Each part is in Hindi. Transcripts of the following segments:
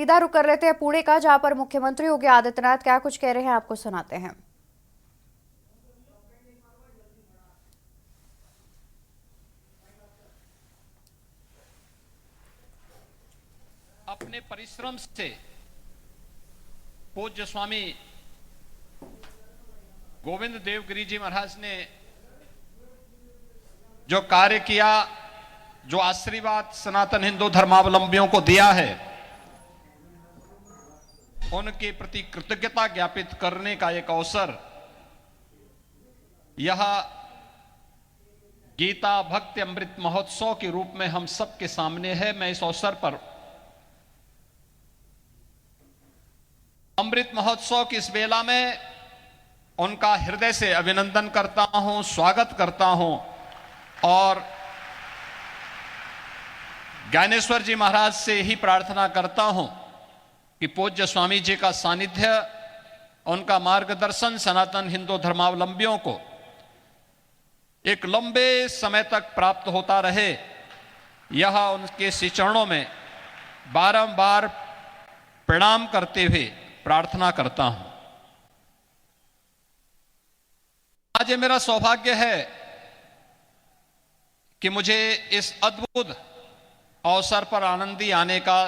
सीधा रुख कर लेते हैं पुणे का, जहां पर मुख्यमंत्री योगी आदित्यनाथ क्या कुछ कह रहे हैं आपको सुनाते हैं। अपने परिश्रम से पूज्य स्वामी गोविंद देव गिरि जी महाराज ने जो कार्य किया, जो आशीर्वाद सनातन हिंदू धर्मावलंबियों को दिया है, उनके प्रति कृतज्ञता ज्ञापित करने का एक अवसर यह गीता भक्ति अमृत महोत्सव के रूप में हम सबके सामने है। मैं इस अवसर पर अमृत महोत्सव की इस बेला में उनका हृदय से अभिनंदन करता हूं, स्वागत करता हूं और ज्ञानेश्वर जी महाराज से ही प्रार्थना करता हूं कि पूज्य स्वामी जी का सानिध्य, उनका मार्गदर्शन सनातन हिंदू धर्मावलंबियों को एक लंबे समय तक प्राप्त होता रहे। यह उनके श्री चरणों में बारंबार प्रणाम करते हुए प्रार्थना करता हूं। आज ये मेरा सौभाग्य है कि मुझे इस अद्भुत अवसर पर आनंदी आने का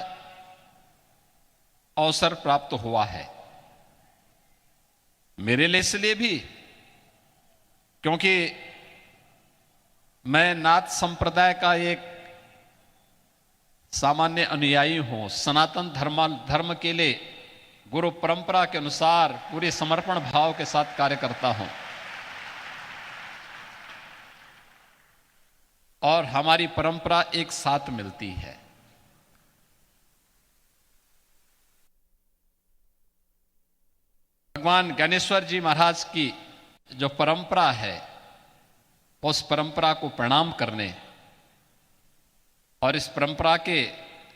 अवसर प्राप्त हुआ है। मेरे लिए इसलिए भी क्योंकि मैं नाथ संप्रदाय का एक सामान्य अनुयायी हूं। सनातन धर्म के लिए गुरु परंपरा के अनुसार पूरे समर्पण भाव के साथ कार्य करता हूं और हमारी परंपरा एक साथ मिलती है। भगवान ज्ञानेश्वर जी महाराज की जो परंपरा है, उस परंपरा को प्रणाम करने और इस परंपरा के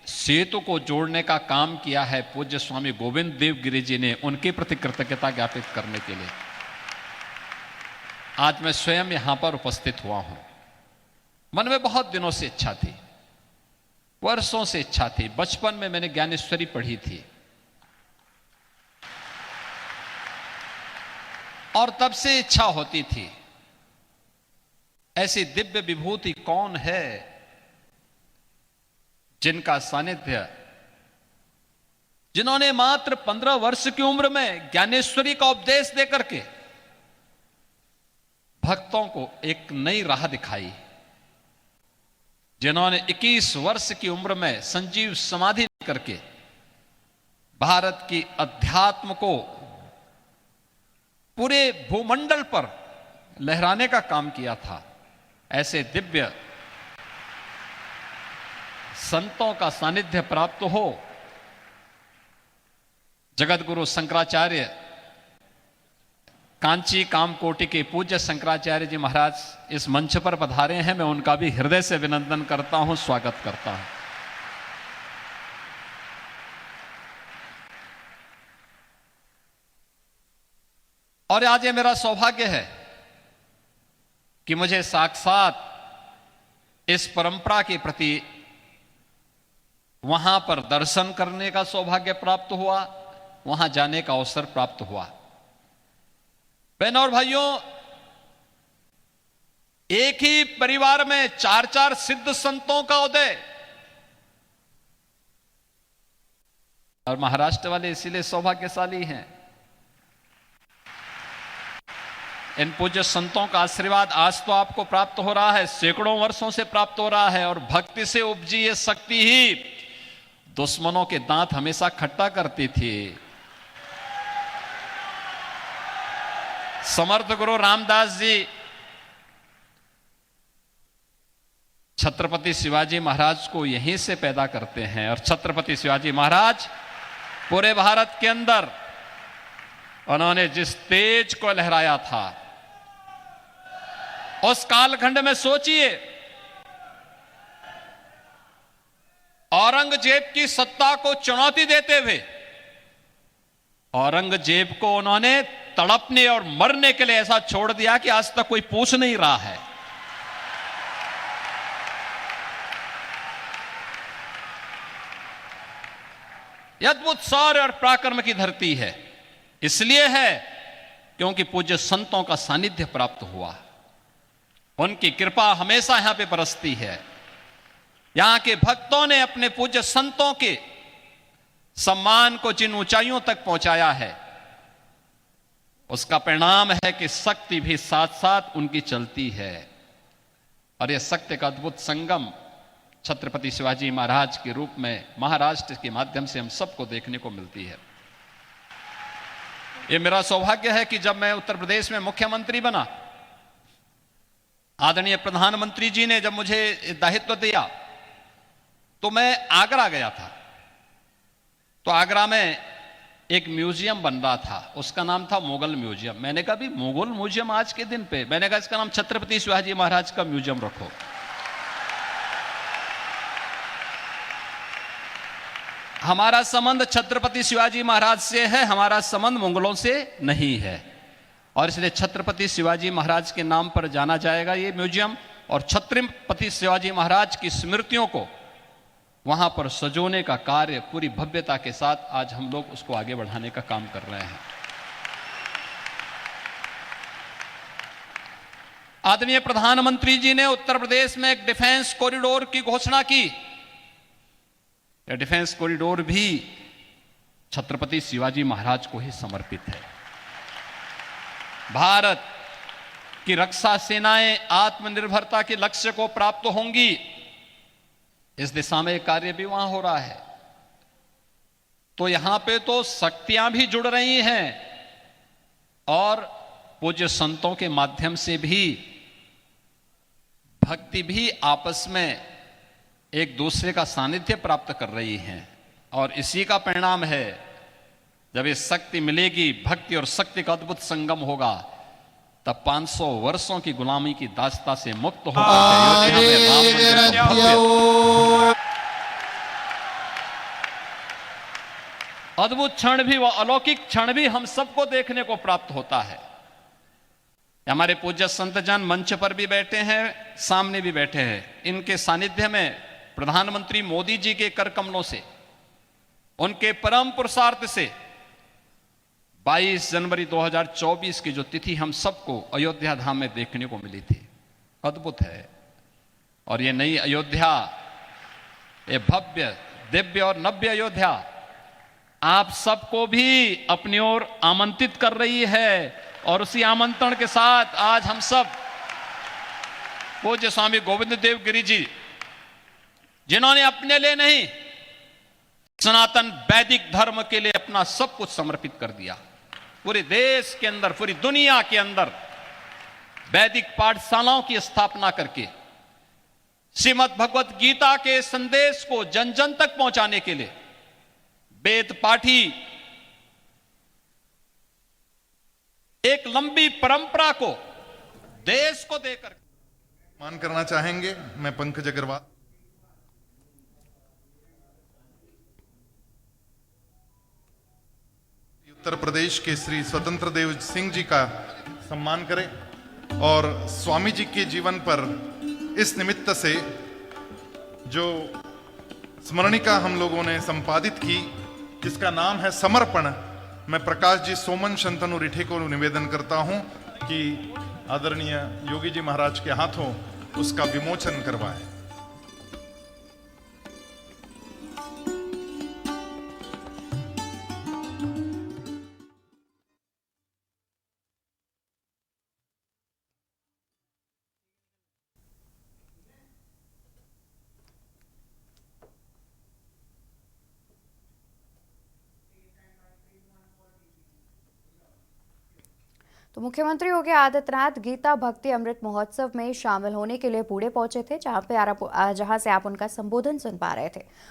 सेतु को जोड़ने का काम किया है पूज्य स्वामी गोविंद देव गिरि जी ने, उनके प्रति कृतज्ञता ज्ञापित करने के लिए आज मैं स्वयं यहां पर उपस्थित हुआ हूं। मन में बहुत दिनों से इच्छा थी, वर्षों से इच्छा थी। बचपन में मैंने ज्ञानेश्वरी पढ़ी थी और तब से इच्छा होती थी, ऐसी दिव्य विभूति कौन है जिनका सानिध्य, जिन्होंने मात्र 15 वर्ष की उम्र में ज्ञानेश्वरी का उपदेश देकर के भक्तों को एक नई राह दिखाई, जिन्होंने 21 वर्ष की उम्र में संजीव समाधि करके भारत की अध्यात्म को पूरे भूमंडल पर लहराने का काम किया था। ऐसे दिव्य संतों का सानिध्य प्राप्त हो। जगत गुरु शंकराचार्य, कांची कामकोटि के पूज्य शंकराचार्य जी महाराज इस मंच पर पधारे हैं। मैं उनका भी हृदय से अभिनंदन करता हूं, स्वागत करता हूं। और आज ये मेरा सौभाग्य है कि मुझे साक्षात इस परंपरा के प्रति वहां पर दर्शन करने का सौभाग्य प्राप्त हुआ, वहां जाने का अवसर प्राप्त हुआ। बहनों और भाइयों, एक ही परिवार में 4 सिद्ध संतों का उदय, और महाराष्ट्र वाले इसीलिए सौभाग्यशाली हैं। इन पूज्य संतों का आशीर्वाद आज तो आपको प्राप्त हो रहा है, सैकड़ों वर्षों से प्राप्त हो रहा है। और भक्ति से उपजी ये शक्ति ही दुश्मनों के दांत हमेशा खट्टा करती थी। समर्थ गुरु रामदास जी छत्रपति शिवाजी महाराज को यहीं से पैदा करते हैं और छत्रपति शिवाजी महाराज पूरे भारत के अंदर उन्होंने जिस तेज को लहराया था, उस कालखंड में सोचिए, औरंगजेब की सत्ता को चुनौती देते हुए औरंगजेब को उन्होंने तड़पने और मरने के लिए ऐसा छोड़ दिया कि आज तक कोई पूछ नहीं रहा है। यह अद्भुत शौर्य और पराक्रम की धरती है। इसलिए है क्योंकि पूज्य संतों का सानिध्य प्राप्त हुआ। उनकी कृपा हमेशा यहां पे बरसती है। यहां के भक्तों ने अपने पूज्य संतों के सम्मान को जिन ऊंचाइयों तक पहुंचाया है, उसका परिणाम है कि शक्ति भी साथ साथ उनकी चलती है। और यह शक्ति का अद्भुत संगम छत्रपति शिवाजी महाराज के रूप में महाराष्ट्र के माध्यम से हम सबको देखने को मिलती है। यह मेरा सौभाग्य है कि जब मैं उत्तर प्रदेश में मुख्यमंत्री बना, आदरणीय प्रधानमंत्री जी ने जब मुझे दायित्व दिया, तो मैं आगरा गया था। तो आगरा में एक म्यूजियम बन रहा था, उसका नाम था मुगल म्यूजियम। मैंने कहा भी मुगल म्यूजियम आज के दिन पे, मैंने कहा इसका नाम छत्रपति शिवाजी महाराज का म्यूजियम रखो। हमारा संबंध छत्रपति शिवाजी महाराज से है, हमारा संबंध मुगलों से नहीं है। और इसलिए छत्रपति शिवाजी महाराज के नाम पर जाना जाएगा ये म्यूजियम। और छत्रपति शिवाजी महाराज की स्मृतियों को वहां पर सजोने का कार्य पूरी भव्यता के साथ आज हम लोग उसको आगे बढ़ाने का काम कर रहे हैं। आदरणीय प्रधानमंत्री जी ने उत्तर प्रदेश में एक डिफेंस कॉरिडोर की घोषणा की। यह डिफेंस कॉरिडोर भी छत्रपति शिवाजी महाराज को ही समर्पित है। भारत की रक्षा सेनाएं आत्मनिर्भरता के लक्ष्य को प्राप्त होंगी, इस दिशा में कार्य भी वहां हो रहा है। तो यहां पे तो शक्तियां भी जुड़ रही हैं और पूज्य संतों के माध्यम से भी भक्ति भी आपस में एक दूसरे का सानिध्य प्राप्त कर रही हैं। और इसी का परिणाम है, जब ये शक्ति मिलेगी, भक्ति और शक्ति का अद्भुत संगम होगा, तब 500 वर्षों की गुलामी की दास्ता से मुक्त होकर अयोध्या में राम मंदिर का भव्य अद्भुत क्षण भी, वह अलौकिक क्षण भी हम सबको देखने को प्राप्त होता है। हमारे पूज्य संतजन मंच पर भी बैठे हैं, सामने भी बैठे हैं। इनके सानिध्य में प्रधानमंत्री मोदी जी के कर कमलों से, उनके परम पुरुषार्थ से 22 जनवरी 2024 की जो तिथि हम सबको अयोध्या धाम में देखने को मिली थी, अद्भुत है। और ये नई अयोध्या, ये भव्य दिव्य और नव्य अयोध्या आप सबको भी अपनी ओर आमंत्रित कर रही है। और उसी आमंत्रण के साथ आज हम सब पूज्य स्वामी गोविंद देव गिरि जी, जिन्होंने अपने लिए नहीं, सनातन वैदिक धर्म के लिए अपना सब कुछ समर्पित कर दिया, पूरे देश के अंदर, पूरी दुनिया के अंदर वैदिक पाठशालाओं की स्थापना करके श्रीमद् भगवत गीता के संदेश को जन जन तक पहुंचाने के लिए वेद पाठी एक लंबी परंपरा को देश को देकर मान करना चाहेंगे। मैं पंकज अग्रवाल उत्तर प्रदेश के श्री स्वतंत्र देव सिंह जी का सम्मान करें और स्वामी जी के जीवन पर इस निमित्त से जो स्मरणिका हम लोगों ने संपादित की, जिसका नाम है समर्पण, मैं प्रकाश जी सोमन शंतनु रिठे को निवेदन करता हूं कि आदरणीय योगी जी महाराज के हाथों उसका विमोचन करवाएं। तो मुख्यमंत्री योगी आदित्यनाथ गीता भक्ति अमृत महोत्सव में शामिल होने के लिए पुणे पहुंचे थे, जहां से आप उनका संबोधन सुन पा रहे थे।